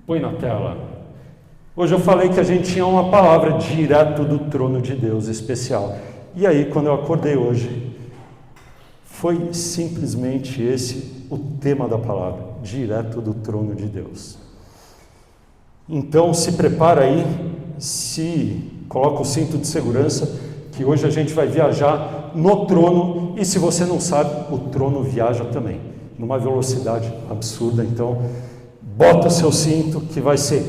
Põe na tela. Hoje eu falei que a gente tinha uma palavra direto do trono de Deus especial. E aí, quando eu acordei hoje, foi simplesmente esse o tema da palavra, direto do trono de Deus. Então, se prepara aí, coloca o cinto de segurança, que hoje a gente vai viajar no trono, e se você não sabe, o trono viaja também, numa velocidade absurda. Então, bota o seu cinto, que vai ser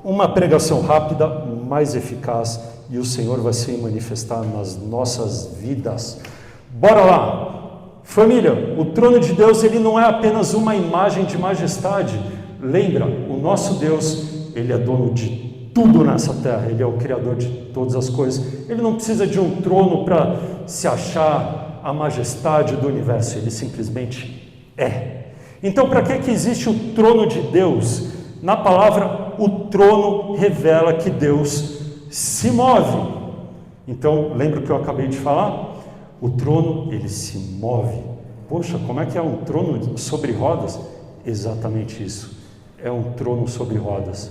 uma pregação rápida, mais eficaz, e o Senhor vai se manifestar nas nossas vidas. Bora lá! Família, o trono de Deus, ele não é apenas uma imagem de majestade. Lembra, o nosso Deus, ele é dono de tudo nessa terra, ele é o criador de todas as coisas. Ele não precisa de um trono para se achar a majestade do universo, ele simplesmente é. Então, para que existe o trono de Deus? Na palavra, o trono revela que Deus se move. Então, lembra o que eu acabei de falar? O trono, ele se move. Poxa, como é que é um trono sobre rodas? Exatamente isso. É um trono sobre rodas.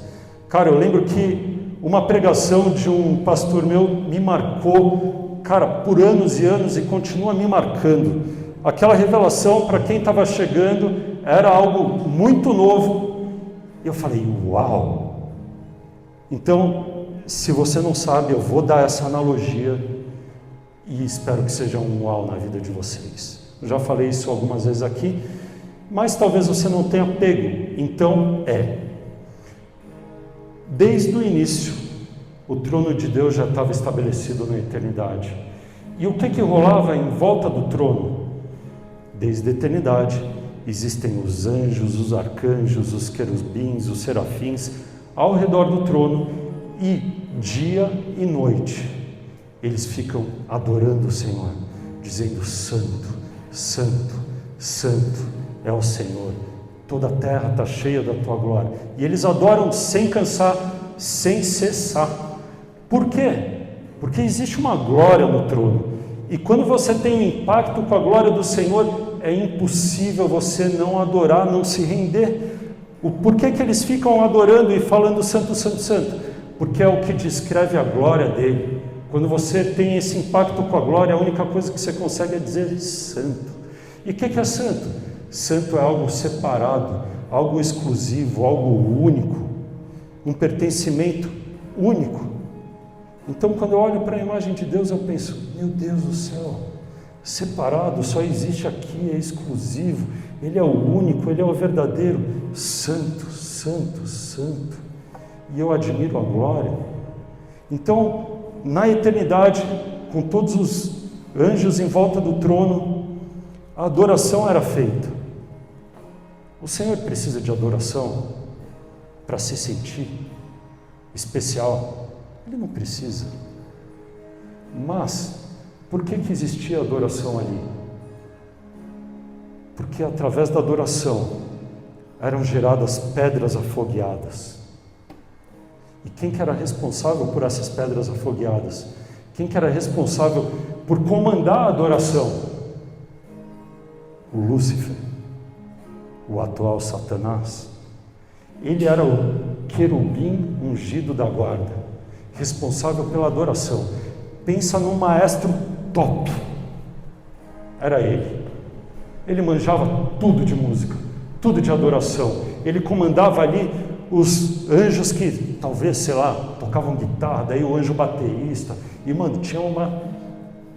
Cara, eu lembro que uma pregação de um pastor meu me marcou, cara, por anos e anos, e continua me marcando. Aquela revelação, para quem estava chegando, era algo muito novo. Eu falei, uau! Então, se você não sabe, eu vou dar essa analogia e espero que seja um uau na vida de vocês. Eu já falei isso algumas vezes aqui, mas talvez você não tenha pego. Então, desde o início, o trono de Deus já estava estabelecido na eternidade. E o que rolava em volta do trono? Desde a eternidade, existem os anjos, os arcanjos, os querubins, os serafins, ao redor do trono, e dia e noite, eles ficam adorando o Senhor, dizendo, Santo, Santo, Santo é o Senhor, toda a terra está cheia da tua glória. E eles adoram sem cansar, sem cessar. Por quê? Porque existe uma glória no trono, e quando você tem um impacto com a glória do Senhor, é impossível você não adorar, não se render. Por que eles ficam adorando e falando Santo, Santo, Santo? Porque é o que descreve a glória dele. Quando você tem esse impacto com a glória, a única coisa que você consegue é dizer santo. E o que é santo? Santo é algo separado, algo exclusivo, algo único, um pertencimento único. Então, quando eu olho para a imagem de Deus, eu penso, meu Deus do céu, separado, só existe aqui, é exclusivo, ele é o único, ele é o verdadeiro, santo, santo, santo. E eu admiro a glória. Então, na eternidade, com todos os anjos em volta do trono, a adoração era feita. O Senhor precisa de adoração para se sentir especial? Ele não precisa. Mas, por que existia adoração ali? Porque através da adoração eram geradas pedras afogueadas. E quem que era responsável por essas pedras afogueadas? Quem que era responsável por comandar a adoração? O Lúcifer, o atual Satanás. Ele era o querubim ungido da guarda, responsável pela adoração. Pensa num maestro top. Era ele. Ele manjava tudo de música, tudo de adoração. Ele comandava ali os anjos que, talvez, sei lá, tocavam guitarra, daí o anjo baterista. E, mano, tinha uma...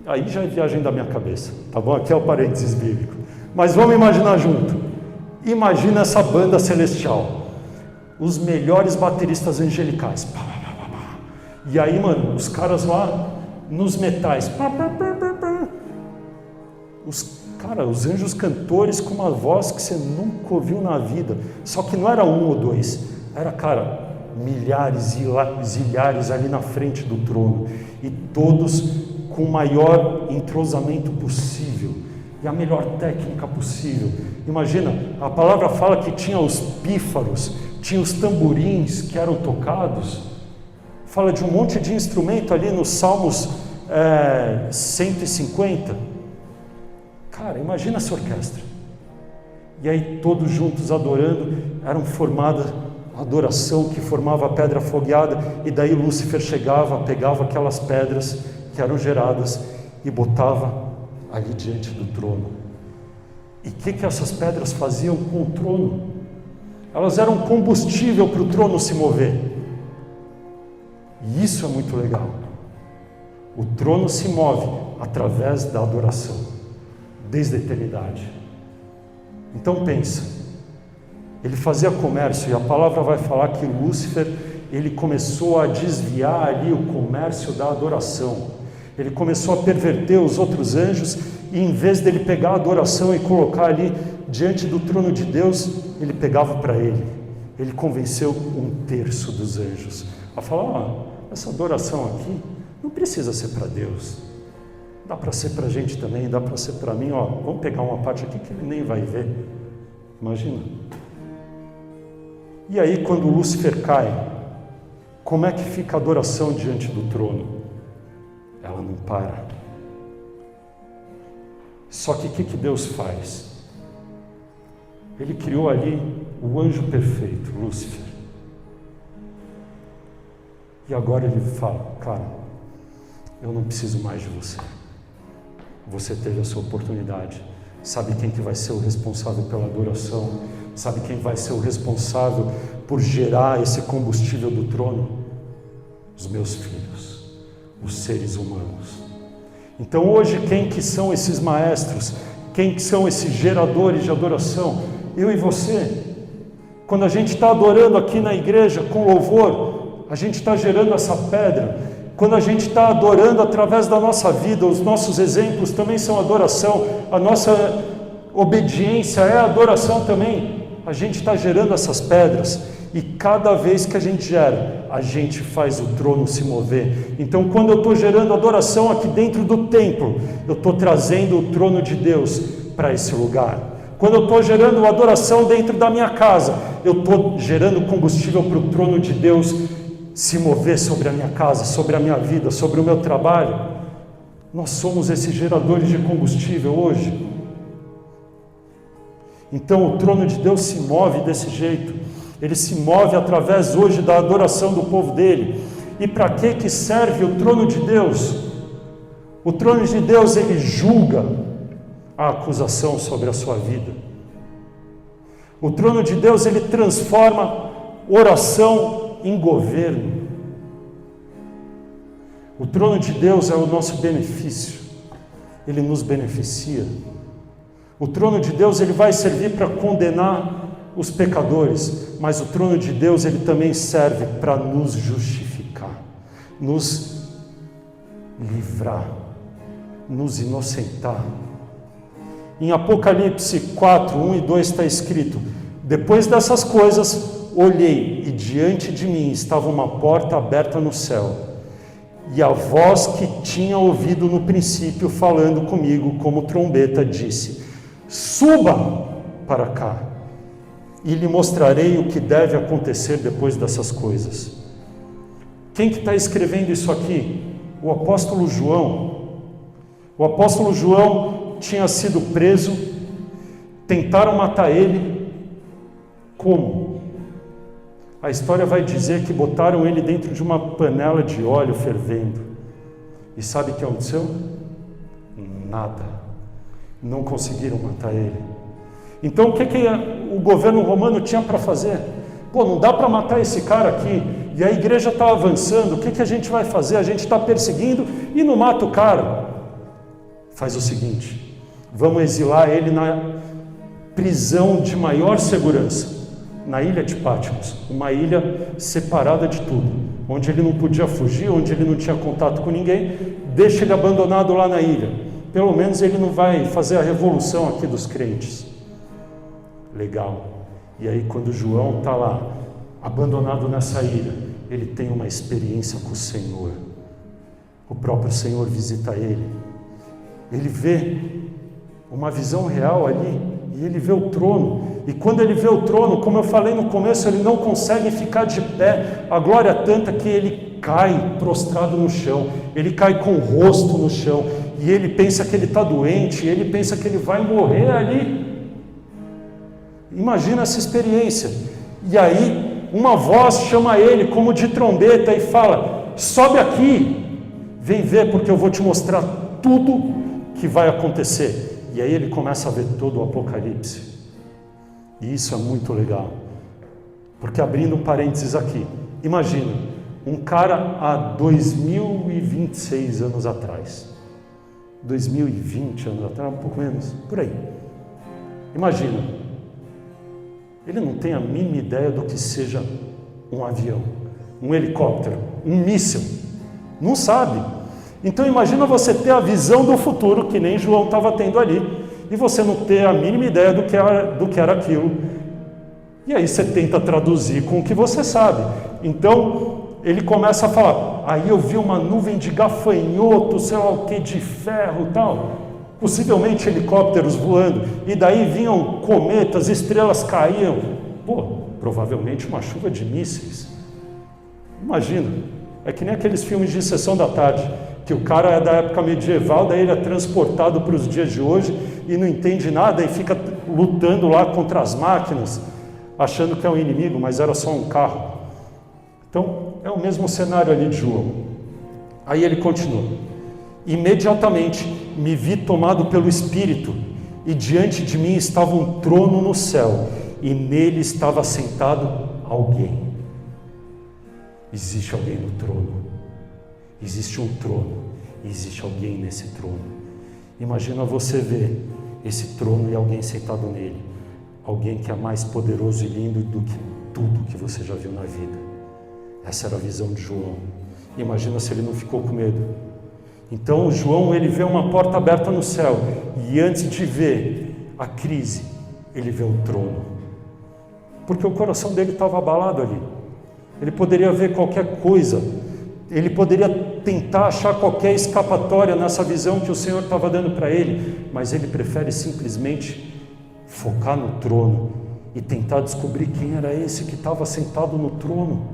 Aí já é viagem da minha cabeça, tá bom? Aqui é o parênteses bíblico. Mas vamos imaginar junto. Imagina essa banda celestial. Os melhores bateristas angelicais. E aí, mano, os caras lá nos metais. Os anjos cantores com uma voz que você nunca ouviu na vida. Só que não era um ou dois. Era, cara, milhares e zilhares ali na frente do trono. E todos com o maior entrosamento possível. E a melhor técnica possível. Imagina, a palavra fala que tinha os pífaros, tinha os tamborins que eram tocados. Fala de um monte de instrumento ali nos Salmos 150. Cara, imagina essa orquestra. E aí todos juntos adorando, eram formadas adoração que formava a pedra fogueada, e daí Lúcifer chegava, pegava aquelas pedras que eram geradas e botava ali diante do trono. E o que essas pedras faziam com o trono? Elas eram combustível para o trono se mover. E isso é muito legal. O trono se move através da adoração, desde a eternidade. Então pensa, ele fazia comércio, e a palavra vai falar que Lúcifer, ele começou a desviar ali o comércio da adoração. Ele começou a perverter os outros anjos, e em vez dele pegar a adoração e colocar ali diante do trono de Deus, ele pegava para ele. Ele convenceu 1/3 dos anjos a falar: essa adoração aqui não precisa ser para Deus, dá para ser para a gente também, dá para ser para mim, vamos pegar uma parte aqui que ele nem vai ver. Imagina. E aí, quando Lúcifer cai, como é que fica a adoração diante do trono? Ela não para. Só que o que Deus faz? Ele criou ali o anjo perfeito, Lúcifer. E agora ele fala: cara, eu não preciso mais de você. Você teve a sua oportunidade. Sabe quem que vai ser o responsável pela adoração? Sabe quem vai ser o responsável por gerar esse combustível do trono? Os meus filhos, os seres humanos. Então hoje, quem que são esses maestros? Quem que são esses geradores de adoração? Eu e você. Quando a gente está adorando aqui na igreja com louvor, a gente está gerando essa pedra. Quando a gente está adorando através da nossa vida, os nossos exemplos também são adoração, a nossa obediência é adoração também. A gente está gerando essas pedras, e cada vez que a gente gera, a gente faz o trono se mover. Então, quando eu estou gerando adoração aqui dentro do templo, eu estou trazendo o trono de Deus para esse lugar. Quando eu estou gerando adoração dentro da minha casa, eu estou gerando combustível para o trono de Deus se mover sobre a minha casa, sobre a minha vida, sobre o meu trabalho. Nós somos esses geradores de combustível hoje. Então o trono de Deus se move desse jeito. Ele se move através hoje da adoração do povo dele. E para que serve o trono de Deus? O trono de Deus, ele julga a acusação sobre a sua vida. O trono de Deus, ele transforma oração em governo. O trono de Deus é o nosso benefício. Ele nos beneficia. O trono de Deus, ele vai servir para condenar os pecadores, mas o trono de Deus, ele também serve para nos justificar, nos livrar, nos inocentar. Em Apocalipse 4, 1 e 2 está escrito: depois dessas coisas, olhei, e diante de mim estava uma porta aberta no céu, e a voz que tinha ouvido no princípio falando comigo como trombeta disse: suba para cá, e lhe mostrarei o que deve acontecer depois dessas coisas. Quem que está escrevendo isso aqui? O apóstolo João. O apóstolo João tinha sido preso, tentaram matar ele. Como? A história vai dizer que botaram ele dentro de uma panela de óleo fervendo. E sabe o que aconteceu? Nada. Não conseguiram matar ele. Então o que o governo romano tinha para fazer? Não dá para matar esse cara aqui, e a igreja está avançando, o que a gente vai fazer? A gente está perseguindo e não mata o cara. Faz o seguinte: vamos exilar ele na prisão de maior segurança, na ilha de Patmos, uma ilha separada de tudo, onde ele não podia fugir, onde ele não tinha contato com ninguém. Deixa ele abandonado lá na ilha, pelo menos ele não vai fazer a revolução aqui dos crentes. Legal. E aí quando João está lá, abandonado nessa ilha, ele tem uma experiência com o Senhor. O próprio Senhor visita ele. Ele vê uma visão real ali, e ele vê o trono. E quando ele vê o trono, como eu falei no começo, ele não consegue ficar de pé. A glória é tanta que ele cai prostrado no chão. Ele cai com o rosto no chão. E ele pensa que ele está doente, ele pensa que ele vai morrer ali. Imagina essa experiência. E aí uma voz chama ele como de trombeta e fala: sobe aqui, vem ver, porque eu vou te mostrar tudo que vai acontecer. E aí ele começa a ver todo o Apocalipse. E isso é muito legal. Porque, abrindo um parênteses aqui, imagina, um cara há 2026 anos atrás, 2020 anos atrás, um pouco menos, por aí. Imagina, ele não tem a mínima ideia do que seja um avião, um helicóptero, um míssil, não sabe. Então imagina você ter a visão do futuro, que nem João estava tendo ali, e você não ter a mínima ideia do que era aquilo. E aí você tenta traduzir com o que você sabe. Então ele começa a falar: aí eu vi uma nuvem de gafanhoto, sei lá o que, de ferro e tal, possivelmente helicópteros voando, e daí vinham cometas, estrelas caíam. Provavelmente uma chuva de mísseis. Imagina, é que nem aqueles filmes de sessão da tarde, que o cara é da época medieval, daí ele é transportado para os dias de hoje e não entende nada e fica lutando lá contra as máquinas, achando que é um inimigo, mas era só um carro. Então, é o mesmo cenário ali de João. Aí ele continua: imediatamente me vi tomado pelo Espírito, e diante de mim estava um trono no céu, e nele estava sentado alguém. Existe alguém no trono. Existe um trono. E existe alguém nesse trono. Imagina você ver esse trono e alguém sentado nele. Alguém que é mais poderoso e lindo do que tudo que você já viu na vida. Essa era a visão de João. Imagina se ele não ficou com medo. Então João, ele vê uma porta aberta no céu, e antes de ver a crise, ele vê o trono. Porque o coração dele estava abalado ali. Ele poderia ver qualquer coisa, ele poderia tentar achar qualquer escapatória nessa visão que o Senhor estava dando para ele, mas ele prefere simplesmente focar no trono e tentar descobrir quem era esse que estava sentado no trono.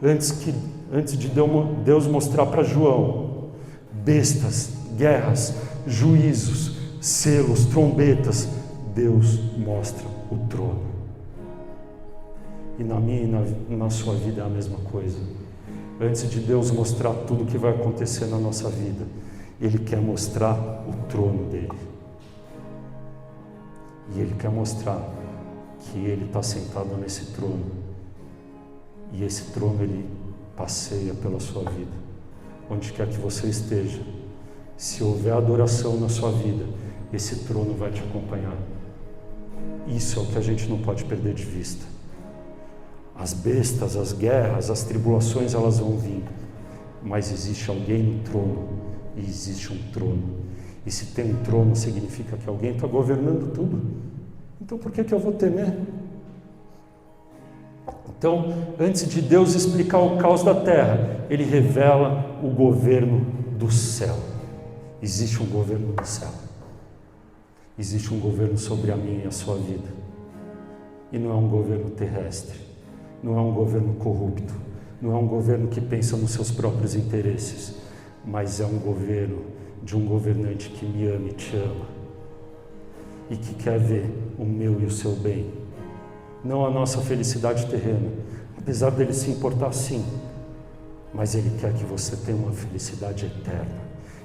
Antes de Deus mostrar para João bestas, guerras, juízos, selos, trombetas, Deus mostra o trono. E na minha e na sua vida é a mesma coisa. Antes de Deus mostrar tudo o que vai acontecer na nossa vida, Ele quer mostrar o trono dele. E Ele quer mostrar que Ele está sentado nesse trono. E esse trono Ele passeia pela sua vida. Onde quer que você esteja, se houver adoração na sua vida, esse trono vai te acompanhar. Isso é o que a gente não pode perder de vista. As bestas, as guerras, as tribulações, elas vão vir, mas existe alguém no trono, e existe um trono. E se tem um trono, significa que alguém está governando tudo. Então por que eu vou temer? Então, antes de Deus explicar o caos da terra, Ele revela o governo do céu. Existe um governo do céu. Existe um governo sobre a minha e a sua vida. E não é um governo terrestre. Não é um governo corrupto, não é um governo que pensa nos seus próprios interesses, mas é um governo de um governante que me ama e te ama, e que quer ver o meu e o seu bem, não a nossa felicidade terrena, apesar dele se importar sim, mas ele quer que você tenha uma felicidade eterna.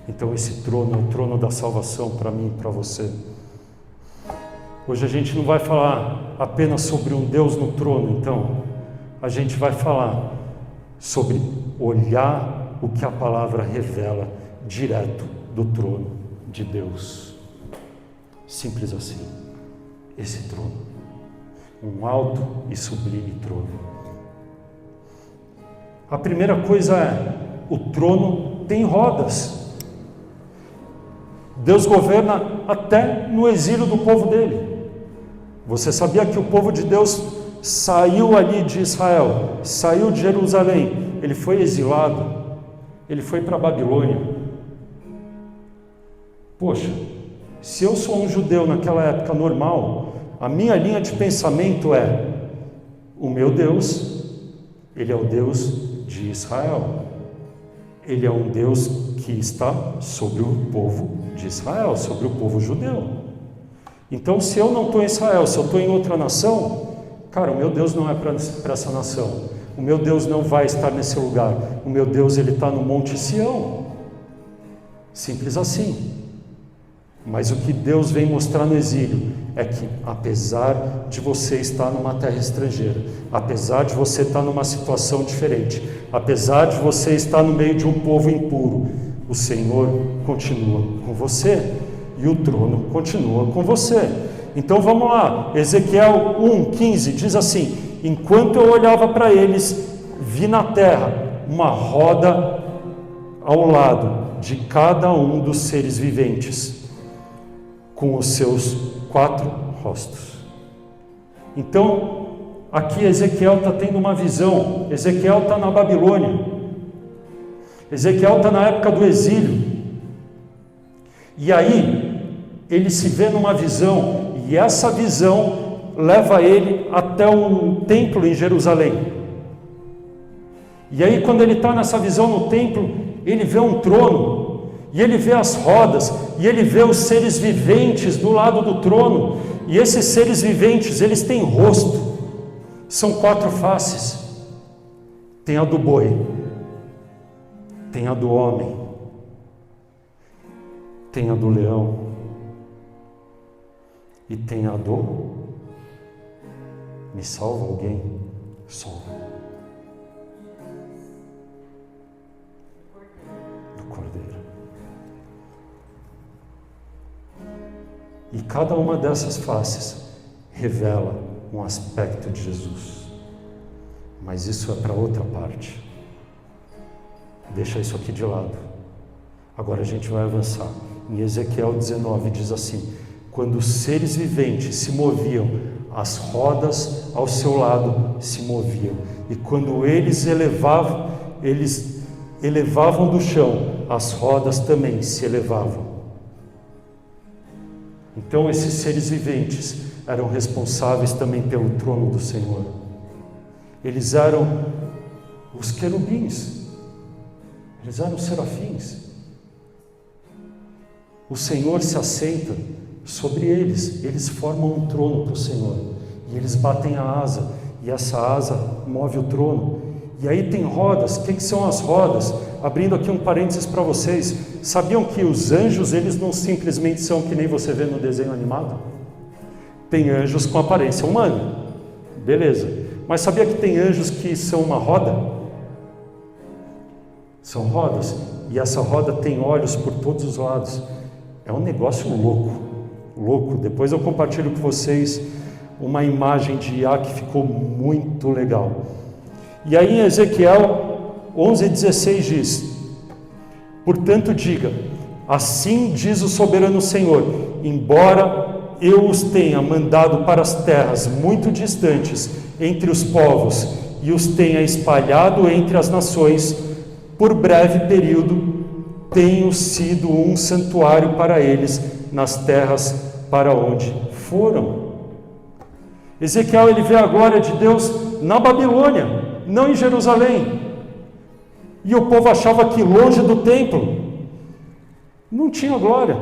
Então esse trono é o trono da salvação para mim e para você. Hoje a gente não vai falar apenas sobre um Deus no trono, então a gente vai falar sobre olhar o que a palavra revela direto do trono de Deus. Simples assim. Esse trono. Um alto e sublime trono. A primeira coisa é: o trono tem rodas. Deus governa até no exílio do povo dele. Você sabia que o povo de Deus saiu ali de Israel, saiu de Jerusalém, ele foi exilado, ele foi para a Babilônia. Poxa, se eu sou um judeu naquela época normal, a minha linha de pensamento é: o meu Deus, Ele é o Deus de Israel, Ele é um Deus que está sobre o povo de Israel, sobre o povo judeu. Então, se eu não estou em Israel, se eu estou em outra nação, Cara, o meu Deus não é para essa nação. O meu Deus não vai estar nesse lugar. O meu Deus, ele está no Monte Sião. Simples assim. Mas o que Deus vem mostrar no exílio é que, apesar de você estar numa terra estrangeira, apesar de você estar numa situação diferente, apesar de você estar no meio de um povo impuro, o Senhor continua com você e o trono continua com você. Então vamos lá, Ezequiel 1:15 diz assim: enquanto eu olhava para eles, vi na terra uma roda ao lado de cada um dos seres viventes, com os seus 4 rostos. Então, aqui Ezequiel está tendo uma visão. Ezequiel está na Babilônia. Ezequiel está na época do exílio. E aí, ele se vê numa visão, e essa visão leva ele até um templo em Jerusalém. E aí, quando ele está nessa visão no templo, ele vê um trono, e ele vê as rodas, e ele vê os seres viventes do lado do trono, e esses seres viventes, eles têm rosto, são 4 faces. Tem a do boi, tem a do homem, tem a do leão, e tem a do... Me salva alguém? Sol. Do cordeiro. E cada uma dessas faces revela um aspecto de Jesus. Mas isso é para outra parte. Deixa isso aqui de lado. Agora a gente vai avançar. Em Ezequiel 19 diz assim: quando os seres viventes se moviam, as rodas ao seu lado se moviam. E quando eles elevavam do chão, as rodas também se elevavam. Então esses seres viventes eram responsáveis também pelo trono do Senhor. Eles eram os querubins, eles eram os serafins. O Senhor se assenta sobre eles, eles formam um trono para o Senhor, e eles batem a asa, e essa asa move o trono. E aí tem rodas. O que são as rodas? Abrindo aqui um parênteses para vocês, sabiam que os anjos, eles não simplesmente são que nem você vê no desenho animado? Tem anjos com aparência humana, beleza, mas sabia que tem anjos que são uma roda? São rodas, e essa roda tem olhos por todos os lados. É um negócio louco. Depois eu compartilho com vocês uma imagem de IA que ficou muito legal. E aí em Ezequiel 11:16 diz: portanto diga, assim diz o soberano Senhor, embora eu os tenha mandado para as terras muito distantes entre os povos e os tenha espalhado entre as nações, por breve período tenho sido um santuário para eles nas terras para onde foram. Ezequiel, ele vê a glória de Deus na Babilônia, não em Jerusalém. E o povo achava que longe do templo não tinha glória,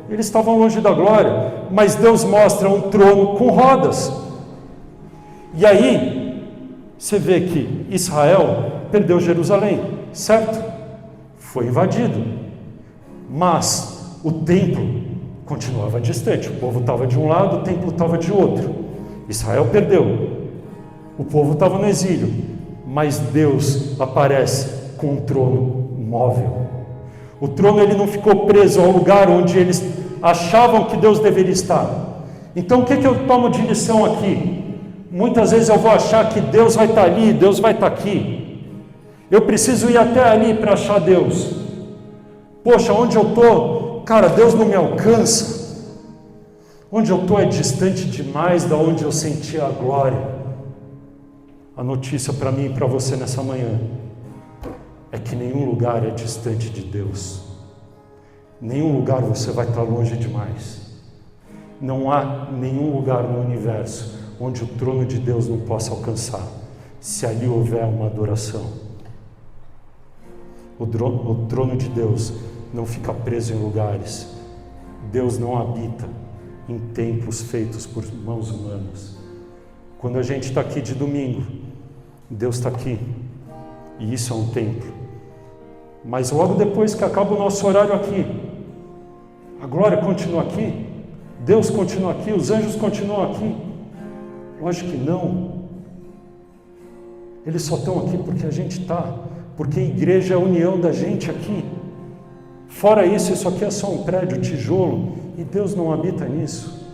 eles estavam longe da glória, mas Deus mostra um trono com rodas. E aí você vê que Israel perdeu Jerusalém, certo? Foi invadido, mas o templo continuava distante. O povo estava de um lado, o templo estava de outro. Israel perdeu, o povo estava no exílio, mas Deus aparece com um trono móvel. O trono, ele não ficou preso ao lugar onde eles achavam que Deus deveria estar. Então o que eu tomo de lição aqui? Muitas vezes eu vou achar que Deus vai estar ali, Deus vai estar aqui. Eu preciso ir até ali para achar Deus. Poxa, onde eu estou? Cara, Deus não me alcança. Onde eu estou é distante demais da onde eu senti a glória. A notícia para mim e para você nessa manhã é que nenhum lugar é distante de Deus. Nenhum lugar você vai estar longe demais. Não há nenhum lugar no universo onde o trono de Deus não possa alcançar, se ali houver uma adoração. O trono de Deus não fica preso em lugares. Deus não habita em templos feitos por mãos humanas. Quando a gente está aqui de domingo, Deus está aqui, e isso é um templo. Mas logo depois que acaba o nosso horário aqui, a glória continua aqui, Deus continua aqui, os anjos continuam aqui? Lógico que não. Eles só estão aqui porque a gente está, porque a igreja é a união da gente aqui. Fora isso aqui é só um prédio, tijolo, e Deus não habita nisso.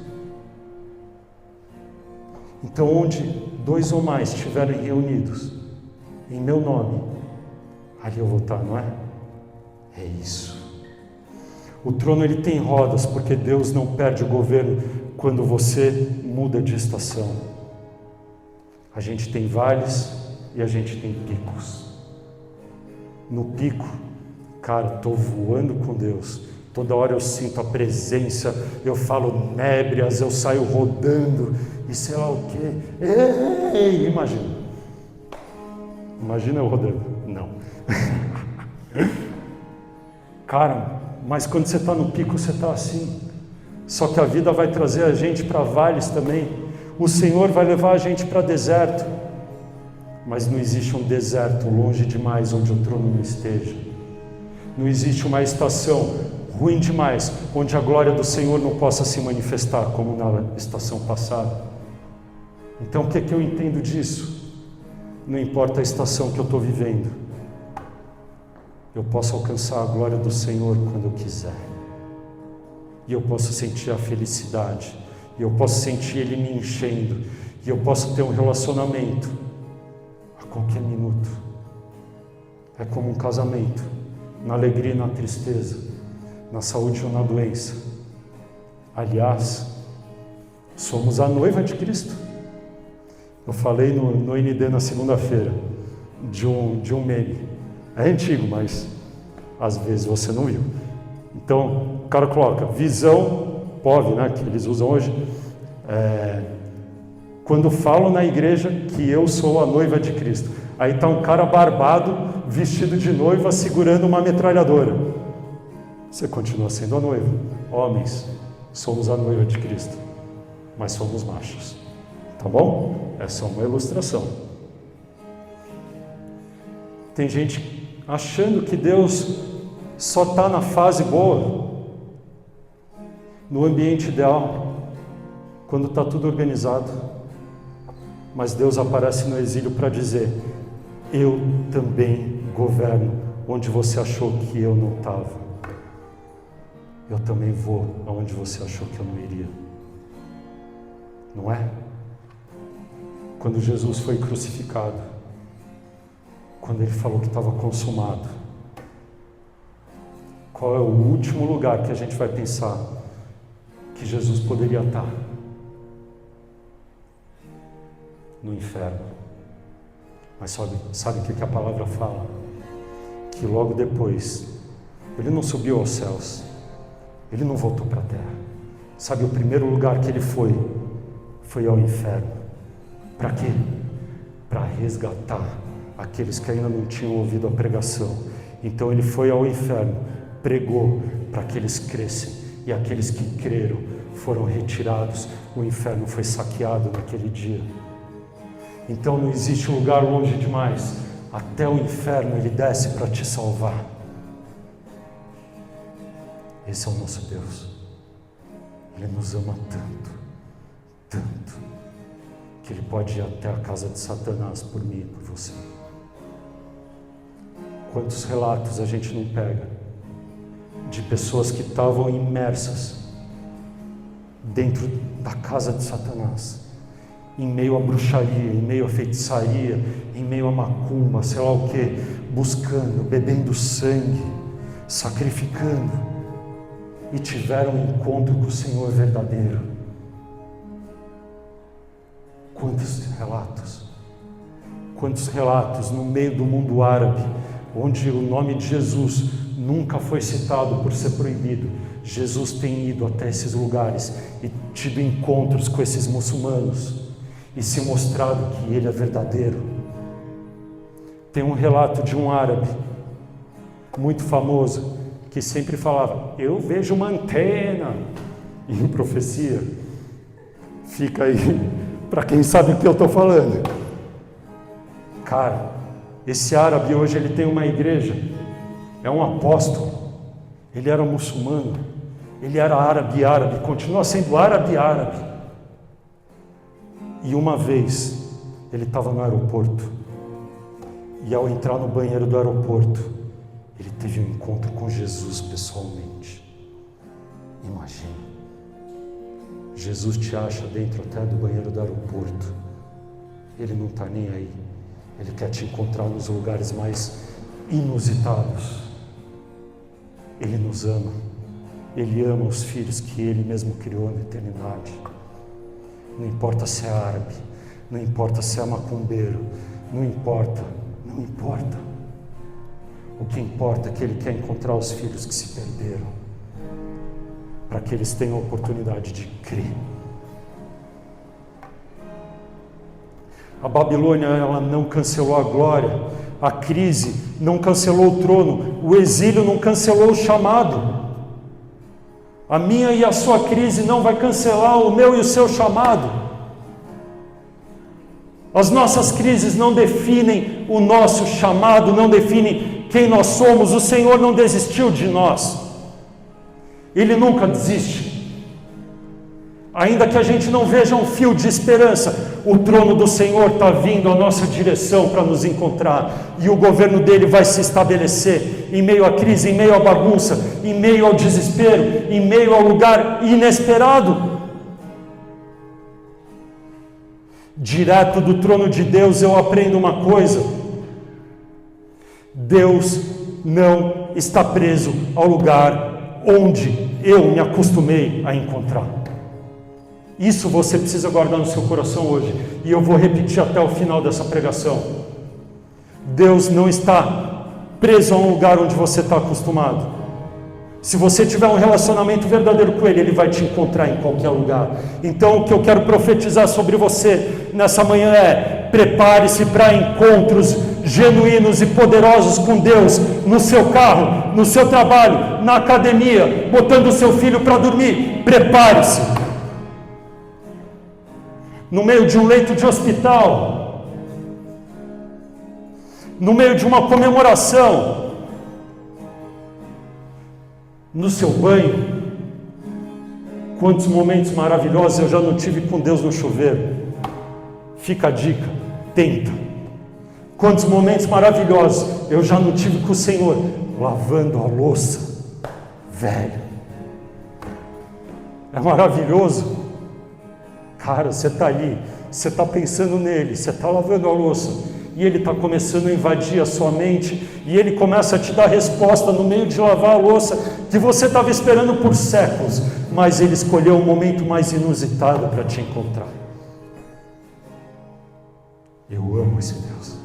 Então, onde 2 ou mais estiverem reunidos em meu nome, ali eu vou estar, não é? É isso. O trono ele tem rodas, porque Deus não perde o governo quando você muda de estação. A gente tem vales e a gente tem picos. No pico, cara, estou voando com Deus. Toda hora eu sinto a presença, eu falo nébrias, eu saio rodando e sei lá o quê. Ei, imagina. Imagina eu rodando. Não. Cara, mas quando você está no pico, você está assim. Só que a vida vai trazer a gente para vales também. O Senhor vai levar a gente para deserto. Mas não existe um deserto longe demais onde o trono não esteja. Não existe uma estação ruim demais onde a glória do Senhor não possa se manifestar, como na estação passada. Então o que é que eu entendo disso? Não importa a estação que eu estou vivendo, eu posso alcançar a glória do Senhor quando eu quiser. E eu posso sentir a felicidade, e eu posso sentir Ele me enchendo, e eu posso ter um relacionamento a qualquer minuto. É como um casamento, na alegria e na tristeza, na saúde ou na doença. Aliás, somos a noiva de Cristo. Eu falei no ND na segunda-feira de um meme. É antigo, mas às vezes você não viu. Então, o cara coloca visão POV, né, que eles usam hoje. Quando falo na igreja que eu sou a noiva de Cristo. Aí está um cara barbado, vestido de noiva, segurando uma metralhadora. Você continua sendo a noiva. Homens, somos a noiva de Cristo, mas somos machos. Tá bom? É só uma ilustração. Tem gente achando que Deus só está na fase boa, no ambiente ideal, quando está tudo organizado. Mas Deus aparece no exílio para dizer: eu também governo onde você achou que eu não estava. Eu também vou aonde você achou que eu não iria. Não é? Quando Jesus foi crucificado, quando ele falou que estava consumado, qual é o último lugar que a gente vai pensar que Jesus poderia estar? No inferno. Mas sabe o que a palavra fala? Que logo depois, ele não subiu aos céus, ele não voltou para a terra. Sabe o primeiro lugar que ele foi ao inferno. Para quê? Para resgatar aqueles que ainda não tinham ouvido a pregação. Então ele foi ao inferno, pregou para que eles crescem, e aqueles que creram foram retirados. O inferno foi saqueado naquele dia. Então não existe lugar longe demais. Até o inferno ele desce para te salvar. Esse é o nosso Deus. Ele nos ama tanto, tanto, que ele pode ir até a casa de Satanás por mim e por você. Quantos relatos a gente não pega de pessoas que estavam imersas dentro da casa de Satanás, em meio à bruxaria, em meio à feitiçaria, em meio à macumba, sei lá o que, buscando, bebendo sangue, sacrificando, e tiveram um encontro com o Senhor verdadeiro. Quantos relatos no meio do mundo árabe, onde o nome de Jesus nunca foi citado por ser proibido. Jesus tem ido até esses lugares e tido encontros com esses muçulmanos e se mostrado que ele é verdadeiro. Tem um relato de um árabe muito famoso que sempre falava: eu vejo uma antena, em profecia. Fica aí Para quem sabe o que eu estou falando. Cara, esse árabe hoje ele tem uma igreja, é um apóstolo, ele era muçulmano, ele era árabe, continua sendo árabe. E uma vez ele estava no aeroporto, e ao entrar no banheiro do aeroporto, ele teve um encontro com Jesus pessoalmente. Imagina, Jesus te acha dentro até do banheiro do aeroporto, ele não está nem aí, ele quer te encontrar nos lugares mais inusitados. Ele nos ama, ele ama os filhos que ele mesmo criou na eternidade. Não importa se é árabe, não importa se é macumbeiro, não importa. O que importa é que ele quer encontrar os filhos que se perderam, para que eles tenham a oportunidade de crer. A Babilônia, ela não cancelou a glória, a crise não cancelou o trono, o exílio não cancelou o chamado. A minha e a sua crise não vai cancelar o meu e o seu chamado. As nossas crises não definem o nosso chamado, não definem quem nós somos. O Senhor não desistiu de nós. Ele nunca desiste. Ainda que a gente não veja um fio de esperança, o trono do Senhor está vindo à nossa direção para nos encontrar, e o governo dele vai se estabelecer em meio à crise, em meio à bagunça, em meio ao desespero, em meio ao lugar inesperado. Direto do trono de Deus eu aprendo uma coisa: Deus não está preso ao lugar onde eu me acostumei a encontrar. Isso você precisa guardar no seu coração hoje, e eu vou repetir até o final dessa pregação. Deus não está preso a um lugar onde você está acostumado. Se você tiver um relacionamento verdadeiro com Ele, Ele vai te encontrar em qualquer lugar. Então o que eu quero profetizar sobre você nessa manhã é: prepare-se para encontros genuínos e poderosos com Deus, no seu carro, no seu trabalho, na academia, botando o seu filho para dormir. Prepare-se. No meio de um leito de hospital, no meio de uma comemoração, no seu banho. Quantos momentos maravilhosos eu já não tive com Deus no chuveiro. Fica a dica, tenta. Quantos momentos maravilhosos eu já não tive com o Senhor lavando a louça. Velho, é maravilhoso. Cara, você está ali, você está pensando nele, você está lavando a louça, e ele está começando a invadir a sua mente, e ele começa a te dar resposta no meio de lavar a louça, que você estava esperando por séculos, mas ele escolheu o momento mais inusitado para te encontrar. Eu amo esse Deus,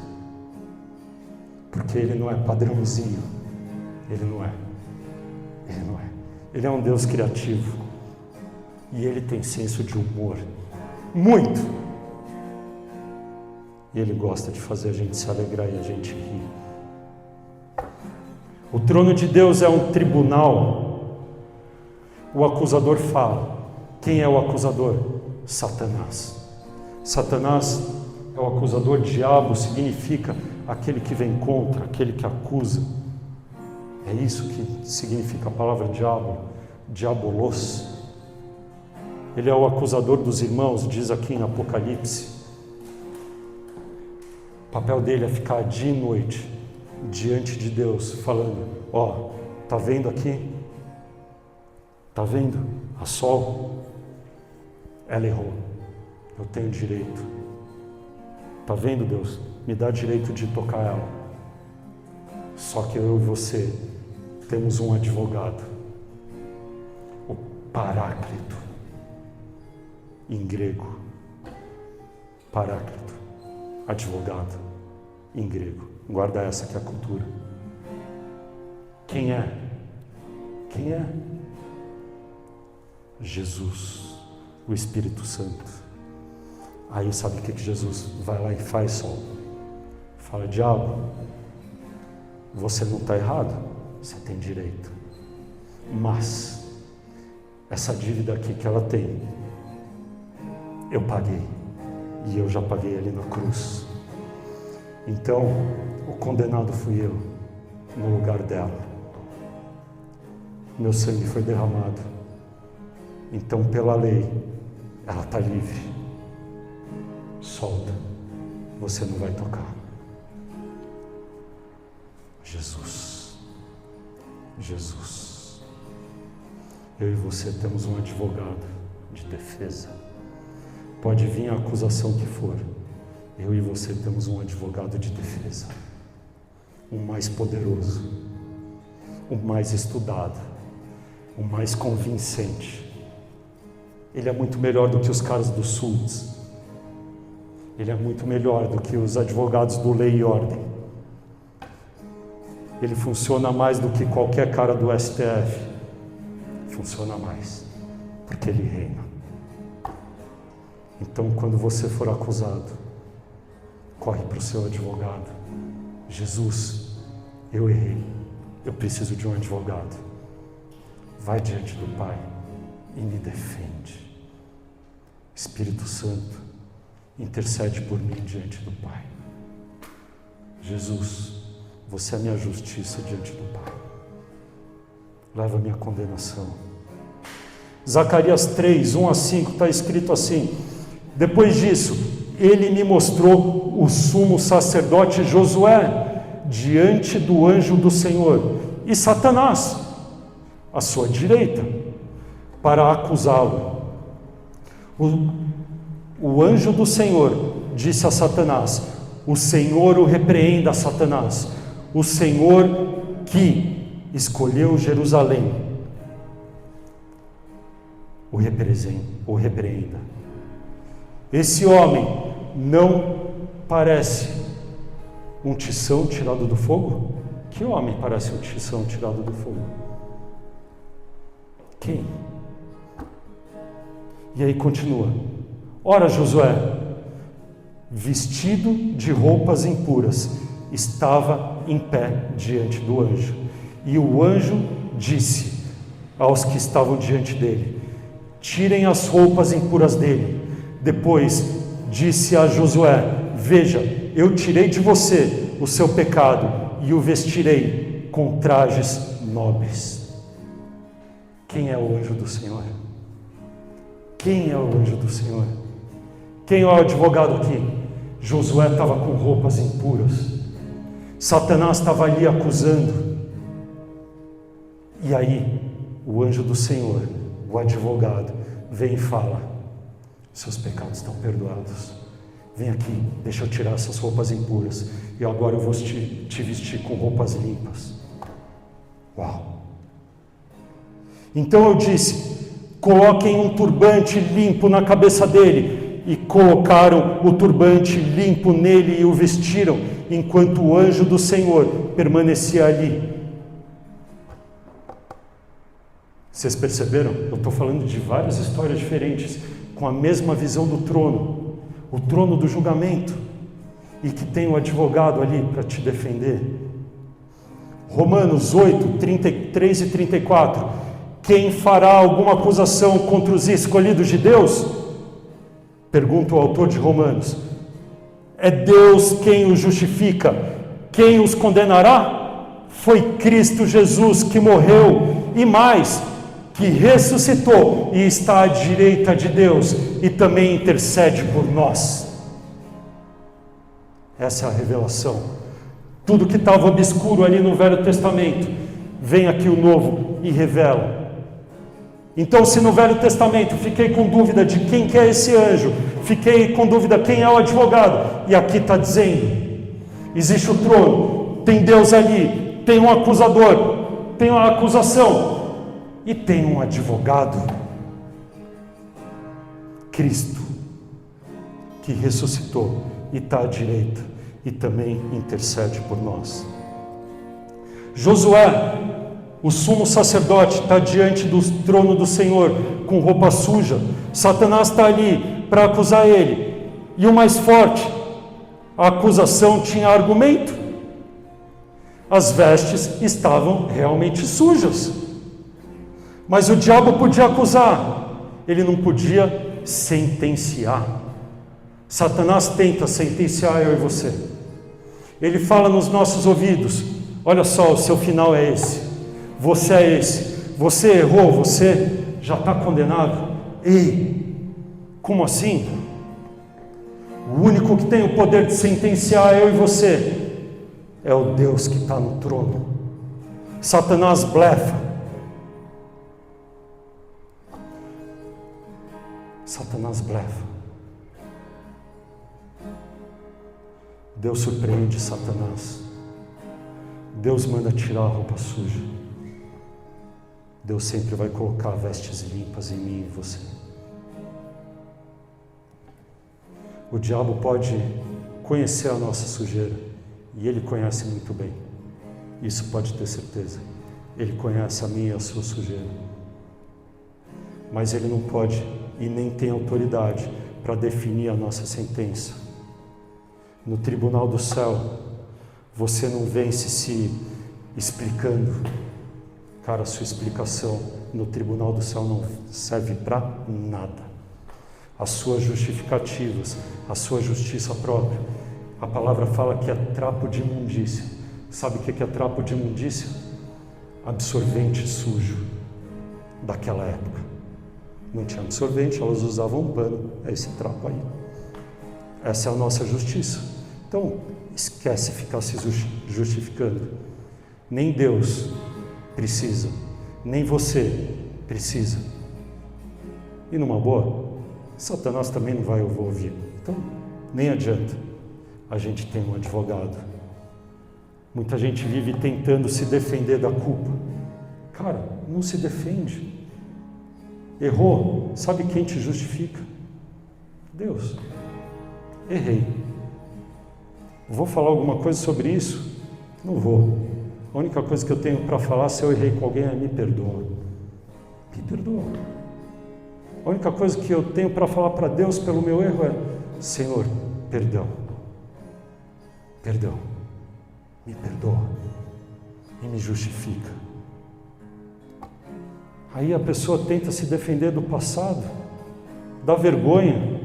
porque ele não é padrãozinho, ele não é, ele é um Deus criativo, e ele tem senso de humor, muito, e ele gosta de fazer a gente se alegrar e a gente rir. O trono de Deus é um tribunal. O acusador fala. Quem é o acusador? Satanás. Satanás é o acusador. Diabo significa aquele que vem contra, aquele que acusa. É isso que significa a palavra diabo, diabolos. Ele é o acusador dos irmãos, diz aqui em Apocalipse. O papel dele é ficar dia e noite diante de Deus, falando: ó, tá vendo aqui? Tá vendo? A Sol, ela errou. Eu tenho direito. Tá vendo, Deus? Me dá direito de tocar ela. Só que eu e você temos um advogado, o Paráclito. Em grego, Paráclito, advogado, em grego. Guarda essa que é a cultura. Quem é? Quem é? Jesus, o Espírito Santo. Aí sabe o que Jesus vai lá e faz, Sol? Fala: diabo, você não está errado, você tem direito. Mas essa dívida aqui que ela tem, eu paguei. e eu já paguei ali na cruz. Então, o condenado fui eu, no lugar dela. Meu sangue foi derramado. Então, pela lei, ela está livre. Solta. Você não vai tocar. Jesus. Jesus. Eu e você temos um advogado de defesa. Pode vir a acusação que for. Eu e você temos um advogado de defesa. O mais poderoso. O mais estudado. O mais convincente. Ele é muito melhor do que os caras do SUS. Ele é muito melhor do que os advogados do Lei e Ordem. Ele funciona mais do que qualquer cara do STF. Funciona mais, porque ele reina. Então, quando você for acusado, corre para o seu advogado. Jesus, eu errei. Eu preciso de um advogado. Vai diante do Pai e me defende. Espírito Santo, intercede por mim diante do Pai. Jesus, você é a minha justiça diante do Pai. Leva a minha condenação. Zacarias 3, 1 a 5, está escrito assim: depois disso, ele me mostrou o sumo sacerdote Josué diante do anjo do Senhor e Satanás à sua direita, para acusá-lo. O anjo do Senhor disse a Satanás: o Senhor o repreenda, Satanás. O Senhor que escolheu Jerusalém o repreenda. Esse homem não parece um tição tirado do fogo? Que homem parece um tição tirado do fogo? Quem? E aí continua: ora, Josué, vestido de roupas impuras, estava em pé diante do anjo. E o anjo disse aos que estavam diante dele: tirem as roupas impuras dele. Depois disse a Josué: veja, eu tirei de você o seu pecado e o vestirei com trajes nobres. Quem é o anjo do Senhor? Quem é o anjo do Senhor? Quem é o advogado aqui? Josué estava com roupas impuras. Satanás estava ali acusando. E aí, o anjo do Senhor, o advogado, vem e fala: seus pecados estão perdoados. Vem aqui, deixa eu tirar essas roupas impuras. E agora eu vou te vestir com roupas limpas. Uau! Então eu disse: coloquem um turbante limpo na cabeça dele. E colocaram o turbante limpo nele e o vestiram, enquanto o anjo do Senhor permanecia ali. Vocês perceberam? Eu estou falando de várias histórias diferentes, com a mesma visão do trono, o trono do julgamento, e que tem um advogado ali para te defender. Romanos 8, 33 e 34. Quem fará alguma acusação contra os escolhidos de Deus? Pergunta o autor de Romanos. É Deus quem os justifica. Quem os condenará? Foi Cristo Jesus que morreu e mais, que ressuscitou e está à direita de Deus e também intercede por nós. Essa é a revelação. Tudo que estava obscuro ali no Velho Testamento, vem aqui o Novo e revela. Então, se no Velho Testamento fiquei com dúvida de quem que é esse anjo, fiquei com dúvida quem é o advogado, e aqui está dizendo: existe o trono, tem Deus ali, tem um acusador, tem uma acusação, e tem um advogado, Cristo, que ressuscitou e está à direita, e também intercede por nós. Josué, o sumo sacerdote, está diante do trono do Senhor com roupa suja. Satanás está ali para acusar ele. E o mais forte, a acusação tinha argumento. As vestes estavam realmente sujas. Mas o diabo podia acusar, ele não podia sentenciar. Satanás tenta sentenciar eu e você. Ele fala nos nossos ouvidos: olha só, o seu final é esse, você é esse, você errou, você já está condenado. Ei, como assim? O único que tem o poder de sentenciar eu e você é o Deus que está no trono. Satanás blefa. Satanás blefa. Deus surpreende Satanás. Deus manda tirar a roupa suja. Deus sempre vai colocar vestes limpas em mim e em você. O diabo pode conhecer a nossa sujeira, e ele conhece muito bem. Isso pode ter certeza. Ele conhece a minha e a sua sujeira. Mas ele não pode e nem tem autoridade para definir a nossa sentença. No tribunal do céu, você não vence se explicando. Cara, a sua explicação no tribunal do céu não serve para nada. As suas justificativas, a sua justiça própria. A palavra fala que é trapo de imundícia. Sabe o que é trapo de imundícia? Absorvente sujo daquela época. Não tinha absorvente, elas usavam um pano. É esse trapo aí. Essa é a nossa justiça. Então, esquece ficar se justificando. Nem Deus precisa, nem você precisa. E numa boa, Satanás também não vai ouvir. Então, nem adianta. A gente tem um advogado. Muita gente vive tentando se defender da culpa. Cara, não se defende. Errou, sabe quem te justifica? Deus. Errei. Vou falar alguma coisa sobre isso? Não vou. A única coisa que eu tenho para falar, se eu errei com alguém, é me perdoa. Me perdoa. A única coisa que eu tenho para falar para Deus pelo meu erro é: Senhor, perdão. Perdão. Me perdoa. E me justifica. Aí a pessoa tenta se defender do passado, da vergonha,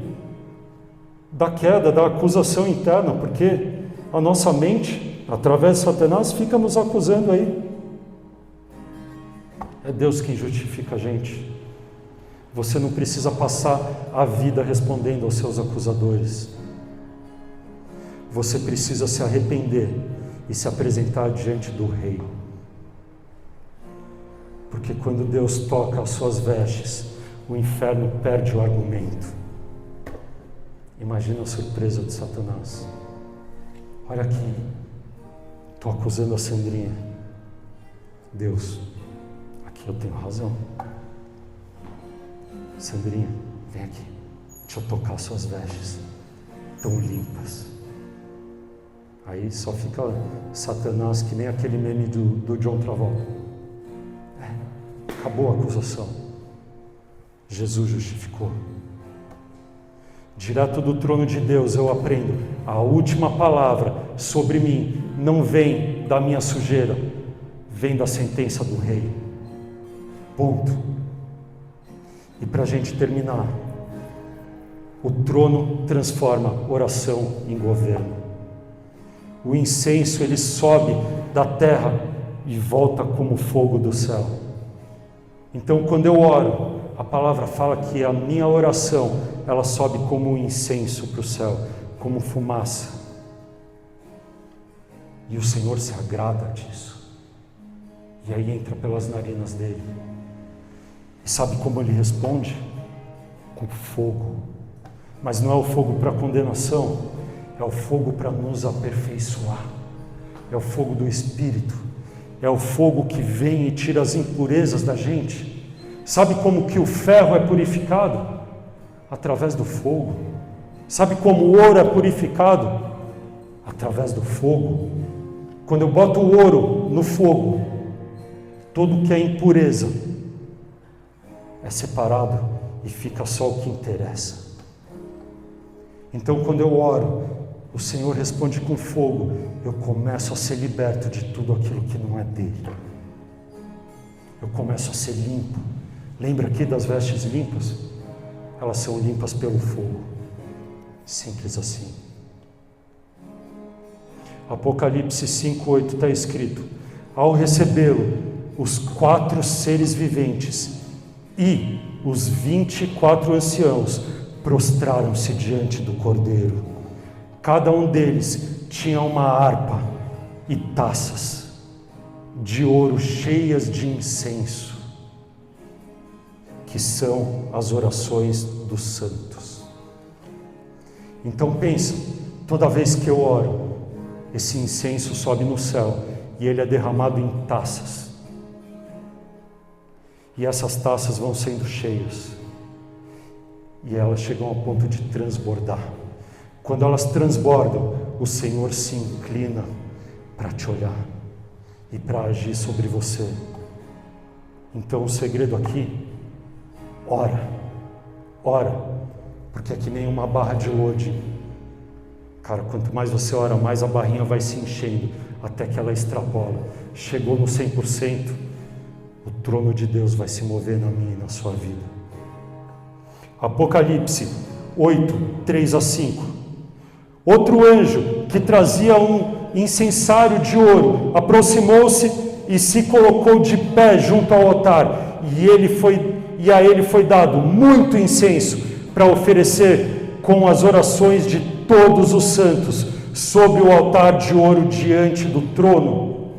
da queda, da acusação interna, porque a nossa mente, através de Satanás, fica nos acusando aí. É Deus quem justifica a gente. Você não precisa passar a vida respondendo aos seus acusadores. Você precisa se arrepender e se apresentar diante do Rei. Porque quando Deus toca as suas vestes, o inferno perde o argumento. Imagina a surpresa de Satanás. Olha aqui, estou acusando a Sandrinha. Deus, aqui eu tenho razão. Sandrinha, vem aqui, deixa eu tocar suas vestes, tão limpas. Aí só fica Satanás, que nem aquele meme do John Travolta. Acabou a acusação. Jesus justificou. Direto do trono de Deus eu aprendo: a última palavra sobre mim não vem da minha sujeira, vem da sentença do Rei. Ponto. E para a gente terminar, o trono transforma oração em governo. O incenso, ele sobe da terra e volta como fogo do céu. Então, quando eu oro, a palavra fala que a minha oração, ela sobe como um incenso para o céu, como fumaça. E o Senhor se agrada disso. E aí entra pelas narinas dele. E sabe como ele responde? Com fogo. Mas não é o fogo para condenação, é o fogo para nos aperfeiçoar. É o fogo do Espírito. É o fogo que vem e tira as impurezas da gente. Sabe como que o ferro é purificado? Através do fogo. Sabe como o ouro é purificado? Através do fogo. Quando eu boto o ouro no fogo, tudo que é impureza é separado e fica só o que interessa. Então, quando eu oro, o Senhor responde com fogo, eu começo a ser liberto de tudo aquilo que não é dele. Eu começo a ser limpo. Lembra aqui das vestes limpas? Elas são limpas pelo fogo. Simples assim. Apocalipse 5:8 está escrito: ao recebê-lo, os 4 seres viventes e os 24 anciãos prostraram-se diante do Cordeiro. Cada um deles tinha uma harpa e taças de ouro cheias de incenso, que são as orações dos santos. Então pensa, toda vez que eu oro, esse incenso sobe no céu e ele é derramado em taças. E essas taças vão sendo cheias. E elas chegam ao ponto de transbordar. Quando elas transbordam, o Senhor se inclina para te olhar e para agir sobre você. Então o segredo aqui, ora, porque é que nem uma barra de loading. Cara, quanto mais você ora, mais a barrinha vai se enchendo, até que ela extrapola. Chegou no 100%, o trono de Deus vai se mover na minha e na sua vida. Apocalipse 8, 3-5. Outro anjo, que trazia um incensário de ouro, aproximou-se e se colocou de pé junto ao altar, e a ele foi dado muito incenso para oferecer com as orações de todos os santos sobre o altar de ouro diante do trono.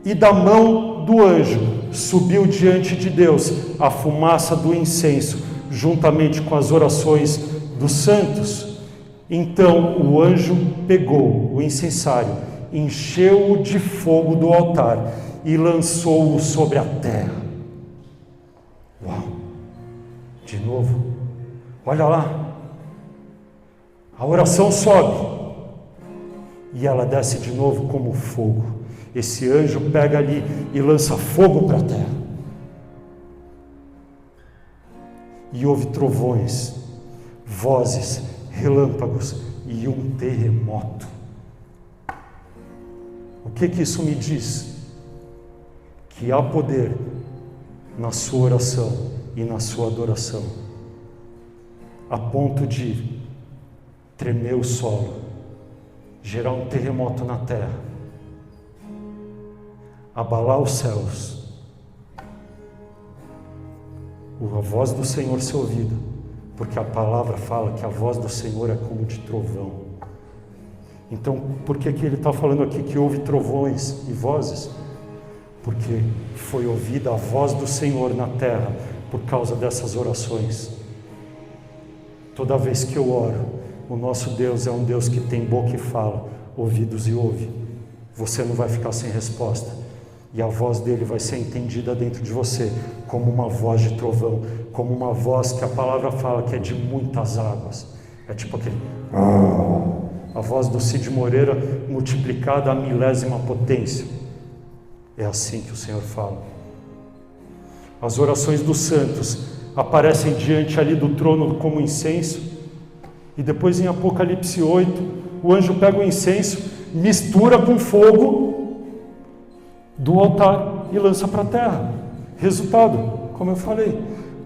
E da mão do anjo subiu diante de Deus a fumaça do incenso, juntamente com as orações dos santos. Então o anjo pegou o incensário, encheu-o de fogo do altar e lançou-o sobre a terra. Uau! De novo, olha lá, a oração sobe e ela desce de novo como fogo. Esse anjo pega ali e lança fogo para a terra. E houve trovões, vozes, relâmpagos e um terremoto. O que isso me diz? Que há poder na sua oração e na sua adoração, a ponto de tremer o solo, gerar um terremoto na terra, abalar os céus, a voz do Senhor ser ouvida, porque a palavra fala que a voz do Senhor é como de trovão. Então, por que ele está falando aqui que houve trovões e vozes? Porque foi ouvida a voz do Senhor na terra por causa dessas orações. Toda vez que eu oro, o nosso Deus é um Deus que tem boca e fala, ouvidos e ouve. Você não vai ficar sem resposta. E a voz dele vai ser entendida dentro de você como uma voz de trovão, como uma voz que a palavra fala que é de muitas águas. É tipo aquele... A voz do Cid Moreira multiplicada à 1000ª potência. É assim que o Senhor fala. As orações dos santos aparecem diante ali do trono como incenso. E depois em Apocalipse 8, o anjo pega o incenso, mistura com fogo do altar e lança para a terra. Resultado, como eu falei,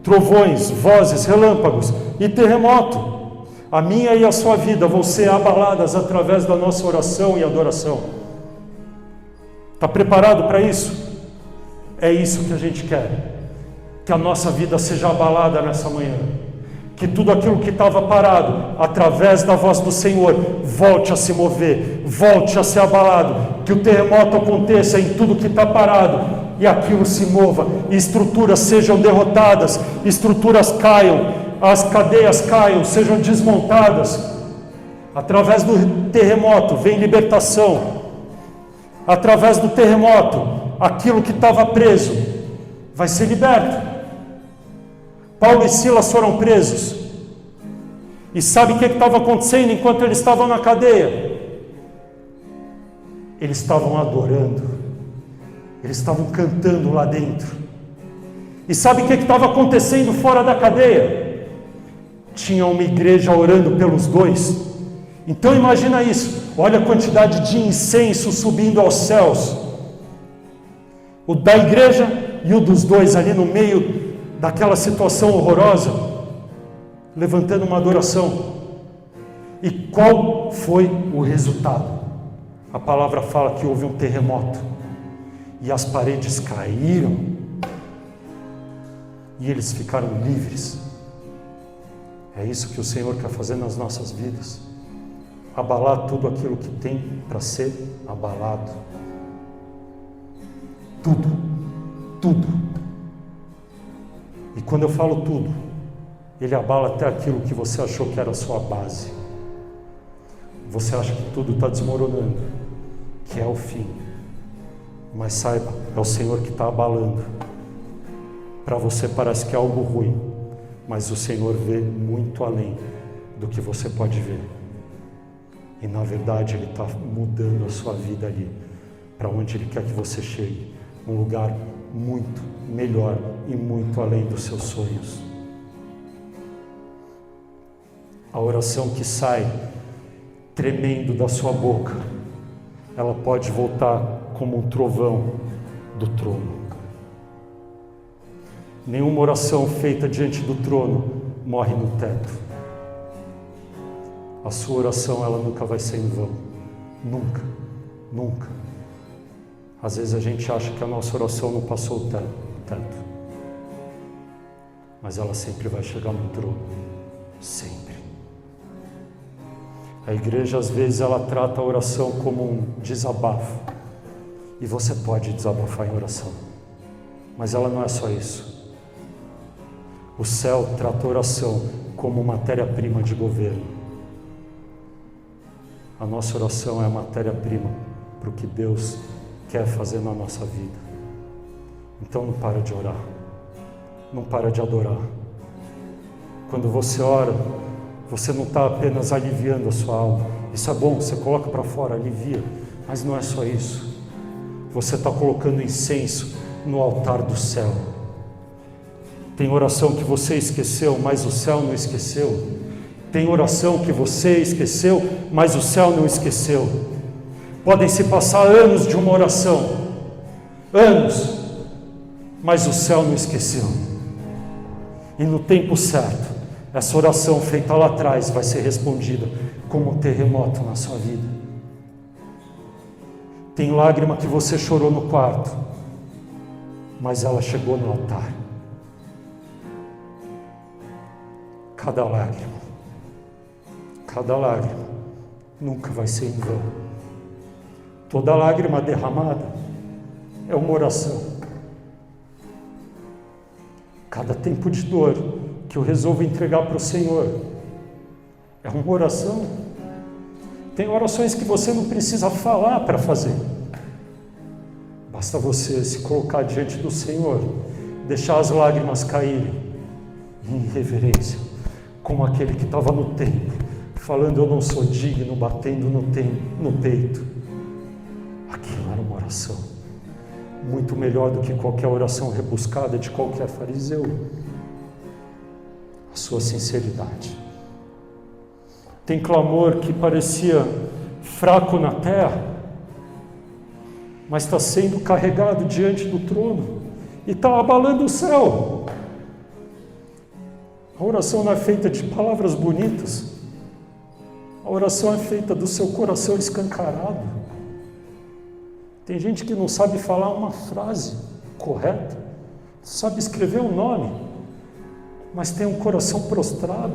trovões, vozes, relâmpagos e terremoto. A minha e a sua vida vão ser abaladas através da nossa oração e adoração. Está preparado para isso? É isso que a gente quer. Que a nossa vida seja abalada nessa manhã. Que tudo aquilo que estava parado, através da voz do Senhor, volte a se mover, volte a ser abalado. Que o terremoto aconteça em tudo que está parado e aquilo se mova. E estruturas sejam derrotadas, estruturas caiam, as cadeias caiam, sejam desmontadas. Através do terremoto vem libertação. Através do terremoto, aquilo que estava preso vai ser liberto. Paulo e Silas foram presos. E sabe o que estava acontecendo enquanto eles estavam na cadeia? Eles estavam adorando. Eles estavam cantando lá dentro. E sabe o que estava acontecendo fora da cadeia? Tinha uma igreja orando pelos dois. Então imagina isso. Olha a quantidade de incenso subindo aos céus. O da igreja e o dos dois ali no meio daquela situação horrorosa. levantando uma adoração. E qual foi o resultado? A palavra fala que houve um terremoto e as paredes caíram e eles ficaram livres. É isso que o Senhor quer fazer nas nossas vidas, abalar tudo aquilo que tem para ser abalado. Tudo. E quando eu falo tudo, Ele abala até aquilo que você achou que era a sua base. Você acha que tudo está desmoronando, que é o fim. Mas saiba, é o Senhor que está abalando. Para você parece que é algo ruim, mas o Senhor vê muito além do que você pode ver. E na verdade Ele está mudando a sua vida ali, para onde Ele quer que você chegue. Um lugar muito melhor e muito além dos seus sonhos. A oração que sai tremendo da sua boca, ela pode voltar como um trovão do trono. Nenhuma oração feita diante do trono morre no teto. A sua oração, ela nunca vai ser em vão. Nunca. Às vezes a gente acha que a nossa oração não passou o teto. Mas ela sempre vai chegar no trono. Sempre. A igreja, às vezes, ela trata a oração como um desabafo. E você pode desabafar em oração. Mas ela não é só isso. O céu trata a oração como matéria-prima de governo. A nossa oração é a matéria-prima para o que Deus quer fazer na nossa vida. Então não para de orar. Não para de adorar. Quando você ora, você não está apenas aliviando a sua alma. Isso é bom, você coloca para fora, alivia. Mas não é só isso. Você está colocando incenso no altar do céu. Tem oração que você esqueceu, mas o céu não esqueceu. Tem oração que você esqueceu, mas o céu não esqueceu. Podem se passar anos de uma oração. Anos. Mas o céu não esqueceu. E no tempo certo, essa oração feita lá atrás vai ser respondida como um terremoto na sua vida. Tem lágrima que você chorou no quarto, mas ela chegou no altar. Cada lágrima nunca vai ser em vão. Toda lágrima derramada é uma oração. Cada tempo de dor que eu resolvo entregar para o Senhor é uma oração. Tem orações que você não precisa falar para fazer. Basta você se colocar diante do Senhor, deixar as lágrimas caírem em reverência, como aquele que estava no templo, falando: eu não sou digno, batendo no peito. Aquilo era uma oração muito melhor do que qualquer oração rebuscada de qualquer fariseu. A sua sinceridade. Tem clamor que parecia fraco na terra, mas está sendo carregado diante do trono e está abalando o céu. A oração não é feita de palavras bonitas. A oração é feita do seu coração escancarado. Tem gente que não sabe falar uma frase correta, sabe escrever um nome, mas tem um coração prostrado.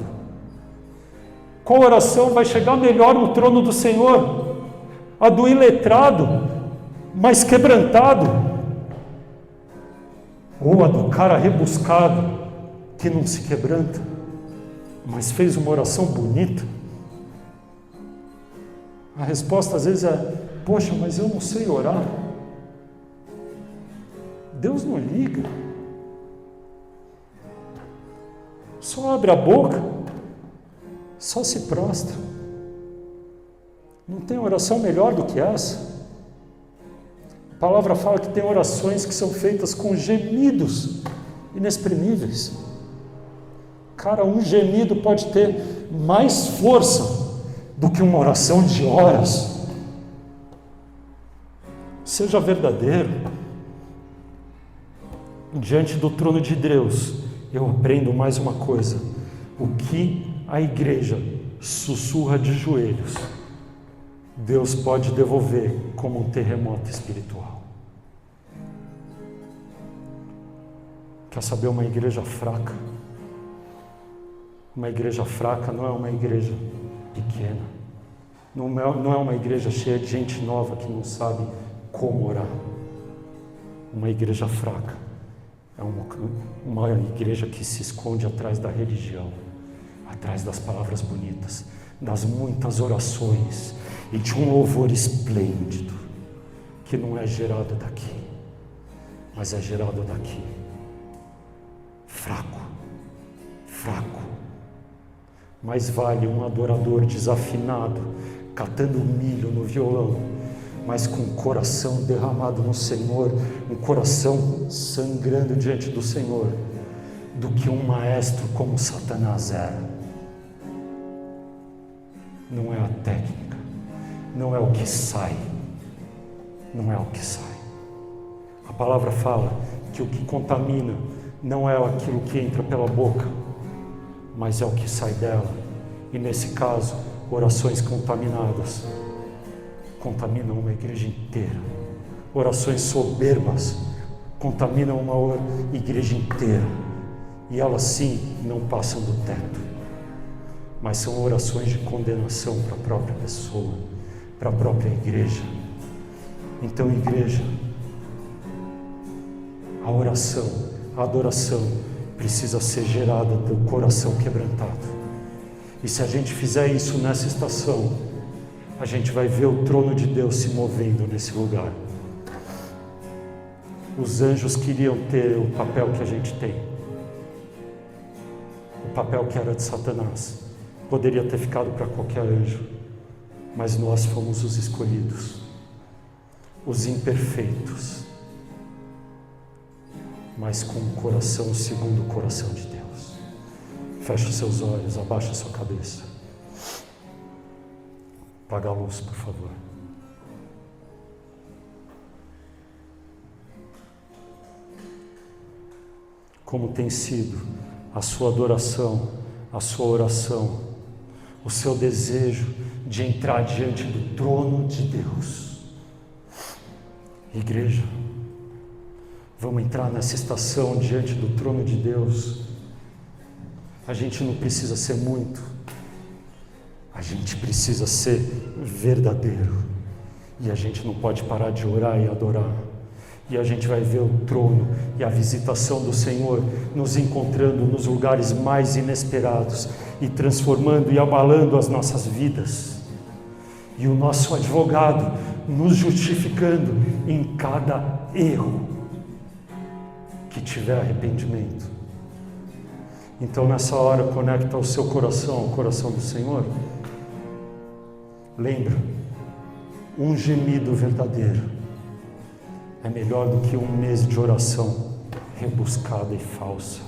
Qual oração vai chegar melhor no trono do Senhor? A do iletrado, mas quebrantado? Ou a do cara rebuscado, que não se quebranta, mas fez uma oração bonita? A resposta às vezes é: poxa, mas eu não sei orar. Deus não liga. Só abre a boca, só se prostra. Não tem oração melhor do que essa. A palavra fala que tem orações que são feitas com gemidos inexprimíveis. Cara, um gemido pode ter mais força do que uma oração de horas. Seja verdadeiro. Diante do trono de Deus, eu aprendo mais uma coisa: O que a igreja sussurra de joelhos, Deus pode devolver como um terremoto espiritual. Quer saber uma igreja fraca? Uma igreja fraca não é uma igreja pequena. Não é uma igreja cheia de gente nova que não sabe como orar. Uma igreja fraca é uma igreja que se esconde atrás da religião, atrás das palavras bonitas, das muitas orações e de um louvor esplêndido, que não é gerado daqui, mas é gerado daqui. Fraco. Mais vale um adorador desafinado, catando milho no violão, mas com o coração derramado no Senhor, um coração sangrando diante do Senhor, do que um maestro como Satanás era. Não é a técnica, não é o que sai, A palavra fala que o que contamina não é aquilo que entra pela boca, mas é o que sai dela. E nesse caso, orações contaminadas contaminam uma igreja inteira. Orações soberbas contaminam uma igreja inteira. E elas sim não passam do teto, mas são orações de condenação para a própria pessoa, para a própria igreja. Então, igreja, a oração, a adoração precisa ser gerada do coração quebrantado. E se a gente fizer isso nessa estação, a gente vai ver o trono de Deus se movendo nesse lugar. Os anjos queriam ter o papel que a gente tem, o papel que era de Satanás. Poderia ter ficado para qualquer anjo, mas nós fomos os escolhidos, os imperfeitos, mas com o coração segundo o coração de Deus. Feche os seus olhos, abaixa a sua cabeça. Apaga a luz, por favor. Como tem sido a sua adoração, a sua oração, o seu desejo de entrar diante do trono de Deus? Igreja, vamos entrar nessa estação diante do trono de Deus. A gente não precisa ser muito, a gente precisa ser verdadeiro. E a gente não pode parar de orar e adorar. E a gente vai ver o trono e a visitação do Senhor nos encontrando nos lugares mais inesperados e transformando e abalando as nossas vidas. E o nosso advogado nos justificando em cada erro que tiver arrependimento. Então, nessa hora, conecta o seu coração ao coração do Senhor. Lembra, um gemido verdadeiro é melhor do que um mês de oração rebuscada e falsa.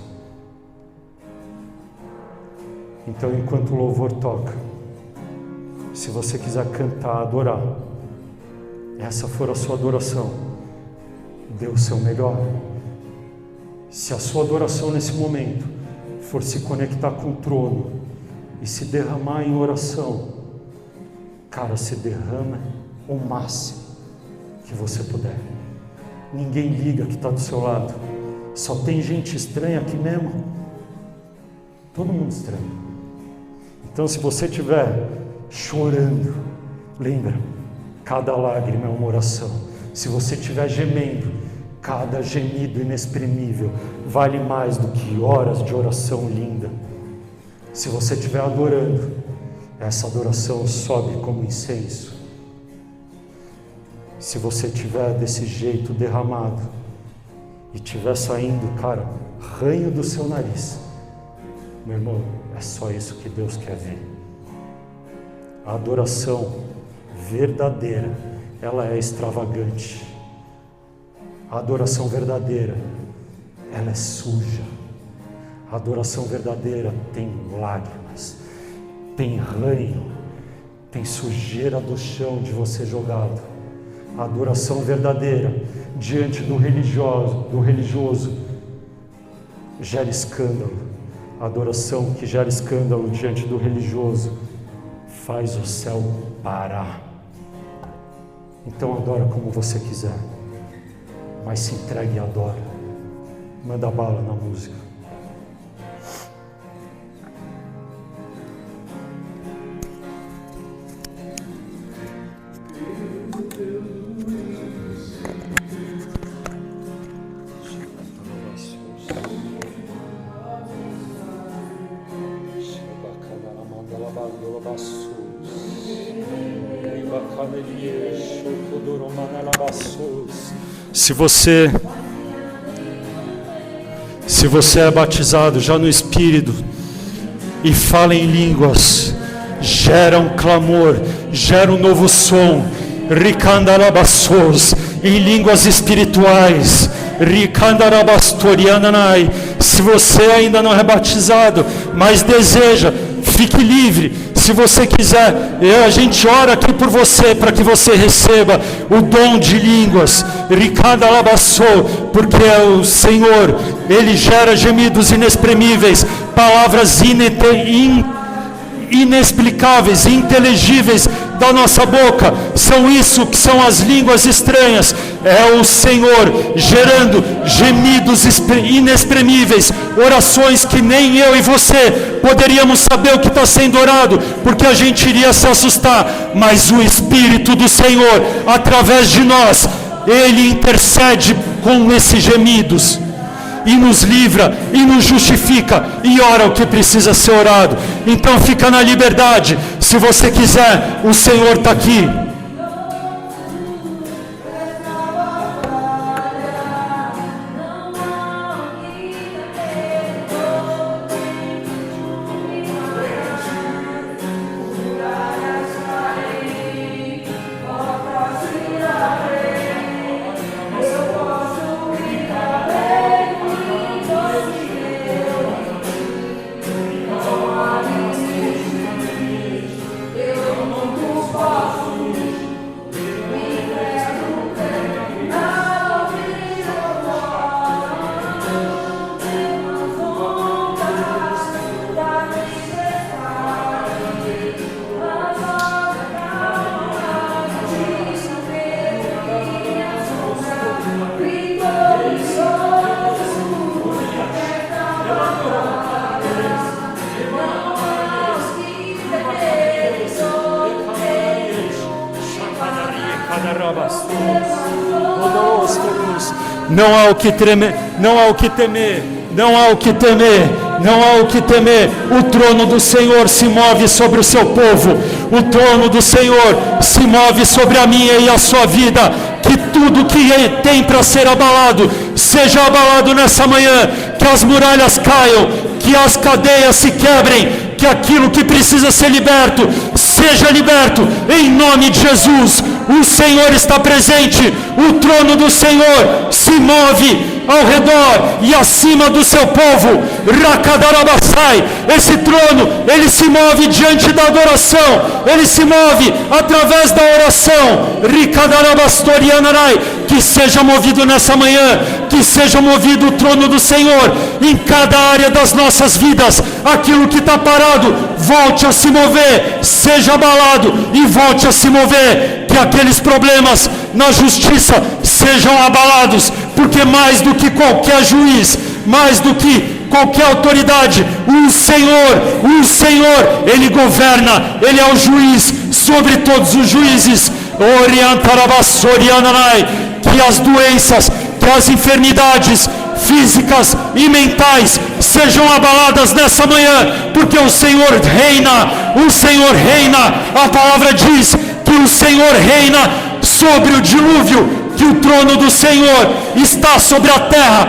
Então, enquanto o louvor toca, se você quiser cantar, adorar, essa for a sua adoração, dê o seu melhor. Se a sua adoração nesse momento for se conectar com o trono e se derramar em oração, cara, se derrama o máximo que você puder. Ninguém liga que está do seu lado. Só tem gente estranha aqui mesmo. Todo mundo estranho. Então, se você estiver chorando, lembra, cada lágrima é uma oração. Se você estiver gemendo, cada gemido inexprimível vale mais do que horas de oração linda. Se você estiver adorando, essa adoração sobe como incenso. Se você estiver desse jeito derramado e estiver saindo, cara, ranho do seu nariz, meu irmão, é só isso que Deus quer ver. A adoração verdadeira, ela é extravagante. A adoração verdadeira, ela é suja. A adoração verdadeira tem lágrimas, tem ranho, tem sujeira do chão de você jogado. A adoração verdadeira diante do religioso gera escândalo. A adoração que gera escândalo diante do religioso faz o céu parar. Então adora como você quiser, mas se entregue e adora. Manda bala na música. Se você é batizado já no Espírito e fala em línguas, gera um clamor, gera um novo som, ricandarabassos, em línguas espirituais, ricandarabastoriananai. Se você ainda não é batizado, mas deseja, fique livre. Se você quiser, a gente ora aqui por você, para que você receba o dom de línguas, porque é o Senhor, Ele gera gemidos inexprimíveis, palavras inexplicáveis, inteligíveis da nossa boca. São isso que são as línguas estranhas. É o Senhor gerando gemidos inexprimíveis, orações que nem eu e você poderíamos saber o que está sendo orado, porque a gente iria se assustar, mas o Espírito do Senhor, através de nós, Ele intercede com esses gemidos, e nos livra, e nos justifica, e ora o que precisa ser orado. Então fica na liberdade. Se você quiser, o Senhor está aqui. Não há o que temer, não há o que temer, não há o que temer, não há o que temer. O trono do Senhor se move sobre o seu povo, o trono do Senhor se move sobre a minha e a sua vida. Que tudo que tem para ser abalado, seja abalado nessa manhã, que as muralhas caiam, que as cadeias se quebrem, que aquilo que precisa ser liberto, seja liberto, em nome de Jesus. O Senhor está presente, o trono do Senhor se move ao redor e acima do seu povo. Rakadarabassai, esse trono, ele se move diante da adoração, ele se move através da oração. Rikadarabastorianarai, que seja movido nessa manhã, que seja movido o trono do Senhor em cada área das nossas vidas. Aquilo que está parado, volte a se mover, seja abalado e volte a se mover. Que aqueles problemas na justiça sejam abalados, porque mais do que qualquer juiz, mais do que qualquer autoridade, o Senhor, Ele governa, Ele é o juiz sobre todos os juízes. Que as doenças, que as enfermidades físicas e mentais sejam abaladas nessa manhã, porque o Senhor reina, a palavra diz que o Senhor reina sobre o dilúvio, que o trono do Senhor está sobre a terra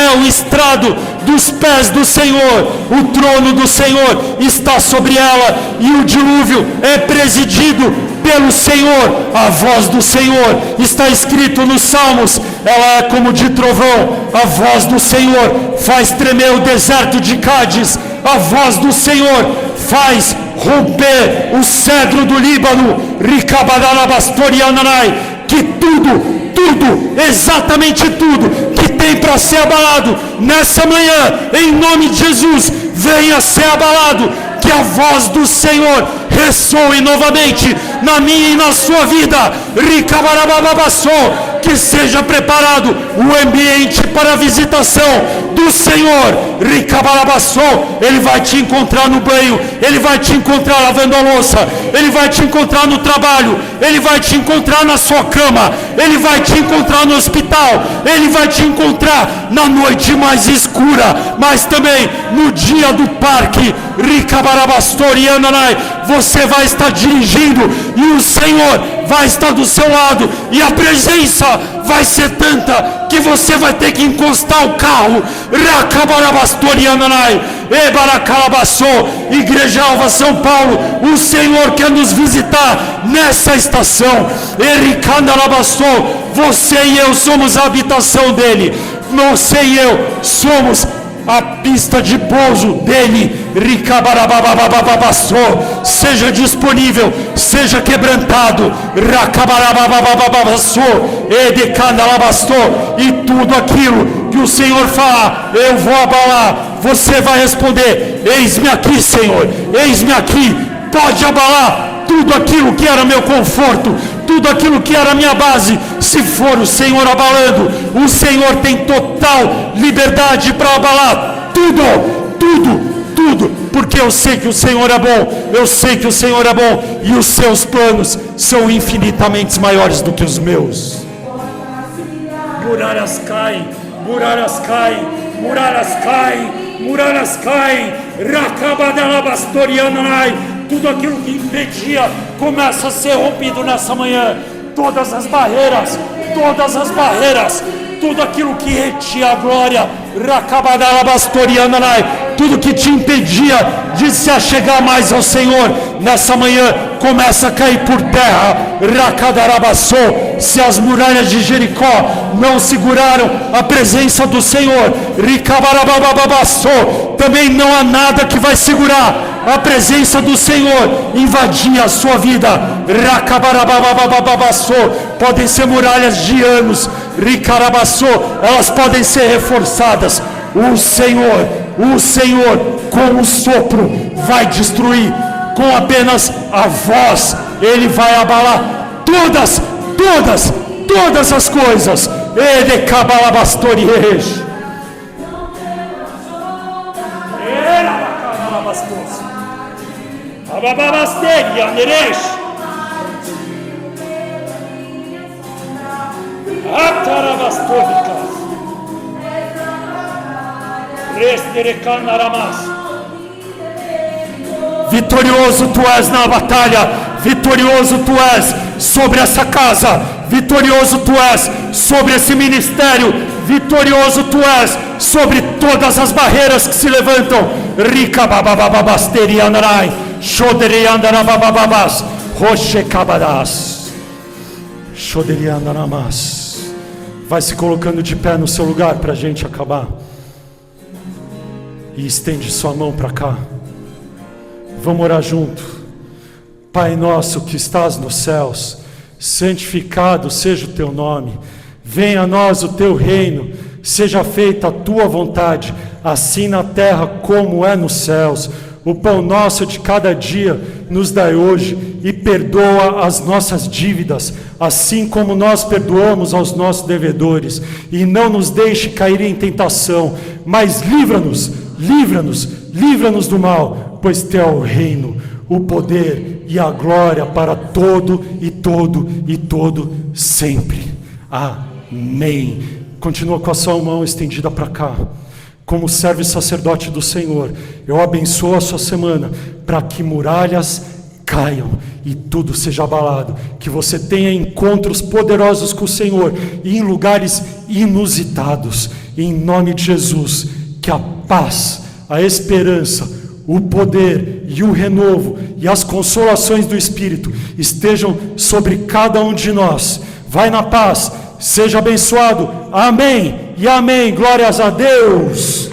é o estrado dos pés do Senhor, o trono do Senhor está sobre ela, e o dilúvio é presidido pelo Senhor. A voz do Senhor está escrito nos Salmos, ela é como de trovão. A voz do Senhor faz tremer o deserto de Cádiz, a voz do Senhor faz romper o cedro do Líbano. Que tudo, exatamente tudo que tem vem para ser abalado nessa manhã, em nome de Jesus. Venha ser abalado, que a voz do Senhor ressoe novamente na minha e na sua vida. Que seja preparado o ambiente para a visitação do Senhor. Ele vai te encontrar no banho, Ele vai te encontrar lavando a louça, Ele vai te encontrar no trabalho, Ele vai te encontrar na sua cama, Ele vai te encontrar no hospital, Ele vai te encontrar na noite mais escura, mas também no dia do parque. Você vai estar dirigindo e o Senhor vai estar do seu lado, e a presença vai ser tanta que você vai ter que encostar o carro. Igreja Alva São Paulo, o Senhor quer nos visitar nessa estação. Você e eu somos a habitação dele. Você e eu somos a pista de pouso dele. Seja disponível, seja quebrantado. E tudo aquilo que o Senhor falar, eu vou abalar. Você vai responder: eis-me aqui, Senhor, eis-me aqui. Pode abalar tudo aquilo que era meu conforto, tudo aquilo que era minha base. Se for o Senhor abalando, o Senhor tem total liberdade para abalar tudo, porque eu sei que o Senhor é bom, eu sei que o Senhor é bom, e os seus planos são infinitamente maiores do que os meus. Muralhas caem, muralhas caem, muralhas caem, muralhas caem. Tudo aquilo que impedia começa a ser rompido nessa manhã. Todas as barreiras, tudo aquilo que retia a glória, tudo que te impedia de se achegar mais ao Senhor, nessa manhã começa a cair por terra. Se as muralhas de Jericó não seguraram a presença do Senhor, também não há nada que vai segurar a presença do Senhor invadir a sua vida. Podem ser muralhas de anos, elas podem ser reforçadas. O Senhor com o sopro vai destruir, com apenas a voz Ele vai abalar todas as coisas. Vitorioso tu és na batalha, vitorioso tu és sobre essa casa, vitorioso tu és sobre esse ministério, vitorioso tu és sobre todas as barreiras que se levantam. Vai se colocando de pé no seu lugar para a gente acabar. E estende sua mão para cá. Vamos orar junto. Pai nosso que estás nos céus, santificado seja o teu nome. Venha a nós o teu reino. Seja feita a tua vontade, assim na terra como é nos céus. O pão nosso de cada dia nos dai hoje, e perdoa as nossas dívidas, assim como nós perdoamos aos nossos devedores. E não nos deixe cair em tentação, mas livra-nos do mal, pois teu é o reino, o poder e a glória para todo sempre. Amém. Continua com a sua mão estendida para cá. Como servo e sacerdote do Senhor, eu abençoo a sua semana, para que muralhas caiam e tudo seja abalado, que você tenha encontros poderosos com o Senhor e em lugares inusitados. Em nome de Jesus, que a paz, a esperança, o poder e o renovo e as consolações do Espírito estejam sobre cada um de nós. Vai na paz, seja abençoado. Amém e amém. Glórias a Deus.